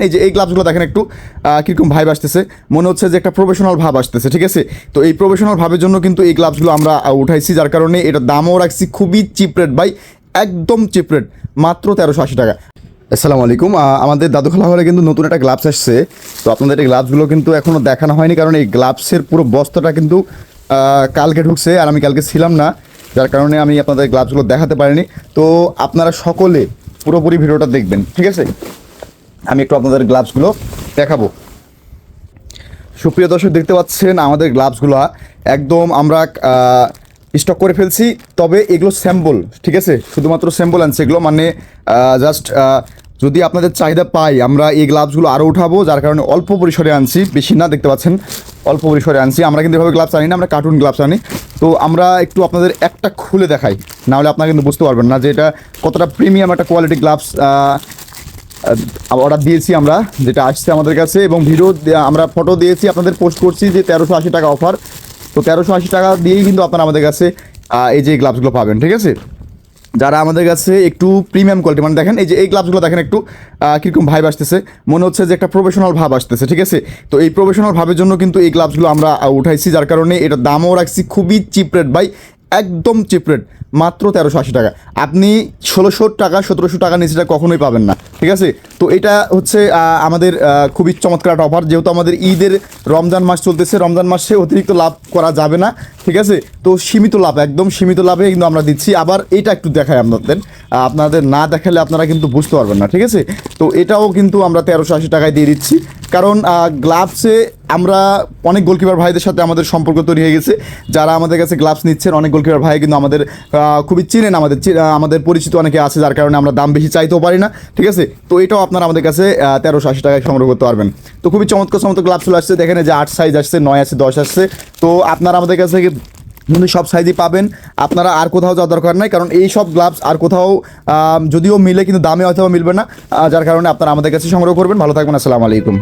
এই যে এই গ্লাভসগুলো দেখেন একটু কীরকম ভাইব আসতেছে, মনে হচ্ছে যে একটা প্রফেশনাল ভাব আসতেছে। ঠিক আছে, তো এই প্রফেশনাল ভাবের জন্য কিন্তু এই গ্লাভসগুলো আমরা উঠাইছি, যার কারণে এটার দামও রাখছি খুবই চিপ রেট ভাই, একদম চিপ রেট, মাত্র 1380 টাকা। আসসালামু আলাইকুম। আমাদের দাদুখালা হলে কিন্তু নতুন একটা গ্লাভস আসছে, তো আপনাদের এই গ্লাভসগুলো কিন্তু এখনও দেখানো হয়নি, কারণ এই গ্লাভসের পুরো বস্তাটা কিন্তু কালকে ঢুকছে আর আমি কালকে ছিলাম না, যার কারণে আমি আপনাদের গ্লাভসগুলো দেখাতে পারিনি। তো আপনারা সকলে পুরোপুরি ভিডিওটা দেখবেন, ঠিক আছে? আমি একটু আপনাদের গ্লাভসগুলো দেখাবো। সুপ্রিয় দর্শক, দেখতে পাচ্ছেন আমাদের গ্লাভসগুলো একদম আমরা স্টক করে ফেলছি, তবে এগুলো স্যাম্পল, ঠিক আছে? শুধুমাত্র স্যাম্পল আনছে এগুলো, মানে জাস্ট যদি আপনাদের চাহিদা পাই আমরা এই গ্লাভসগুলো আরও উঠাবো, যার কারণে অল্প পরিসরে আনছি, বেশি না, দেখতে পাচ্ছেন অল্প পরিসরে আনছি। আমরা কিন্তু এভাবে গ্লাভস আনি না, আমরা কার্টুন গ্লাভস আনি। তো আমরা একটু আপনাদের একটা খুলে দেখাই, নাহলে আপনারা কিন্তু বুঝতে পারবেন না যে এটা কতটা প্রিমিয়াম একটা কোয়ালিটি গ্লাভস অর্ডার দিয়েছি আমরা, যেটা আসছে আমাদের কাছে, এবং ভিডিও আমরা ফটো দিয়েছি, আপনাদের পোস্ট করছি যে 1380 টাকা অফার। তো 1380 টাকা দিয়েই কিন্তু আপনারা আমাদের কাছে এই যে গ্লাভসগুলো পাবেন, ঠিক আছে? যারা আমাদের কাছে একটু প্রিমিয়াম কোয়ালিটি, মানে দেখেন এই যে এই গ্লাভসগুলো দেখেন একটু কীরকম ভাইব আসতেছে, মনে হচ্ছে যে একটা প্রফেশনাল ভাব আসতেছে। ঠিক আছে, তো এই প্রফেশনাল ভাবের জন্য কিন্তু এই গ্লাভসগুলো আমরা উঠাইছি, যার কারণে এটার দামও রাখছি খুবই চিপ রেট ভাই, একদম চিপ রেট, মাত্র 1380 টাকা। আপনি 1600 টাকা 1700 টাকা নিচে কখনোই পাবেন না, ঠিক আছে? তো এটা হচ্ছে আমাদের খুবই চমৎকার একটা অফার, যেহেতু আমাদের ঈদের রমজান মাস চলতেছে, রমজান মাসে অতিরিক্ত লাভ করা যাবে না, ঠিক আছে? তো সীমিত লাভ, একদম সীমিত লাভে কিন্তু আমরা দিচ্ছি। আবার এটা একটু দেখাই আপনাদের না দেখালে আপনারা কিন্তু বুঝতে পারবেন না, ঠিক আছে? তো এটাও কিন্তু আমরা 1380 টাকায় দিয়ে দিচ্ছি, কারণ গ্লাভসে আমরা অনেক গোলকিপার ভাইদের সাথে আমাদের সম্পর্ক তৈরি হয়ে গেছে, যারা আমাদের কাছে গ্লাভস নিচ্ছেন, অনেক গোলকিপার ভাই কিন্তু আমাদের খুবই চিনেন, আমাদের পরিচিত অনেকে আছে, যার কারণে আমরা দাম বেশি চাইতেও পারি না, ঠিক আছে? তো এটাও আপনারা আমাদের কাছে 1380 টাকায় সংগ্রহ করতে পারবেন। তো খুবই চমৎকার চমৎকার গ্লাভস চলে আসছে, দেখেন যে 8 সাইজ আসছে, 9 আছে, 10 আসছে। তো আপনারা আমাদের কাছে কিন্তু সব সাইজই পাবেন, আপনারা আর কোথাও যাওয়ার দরকার নাই, কারণ এই সব গ্লাভস আর কোথাও যদিও মিলে কিন্তু দামে হয়তো মিলবে না, যার কারণে আপনারা আমাদের কাছে সংগ্রহ করবেন। ভালো থাকবেন, আসসালামু আলাইকুম।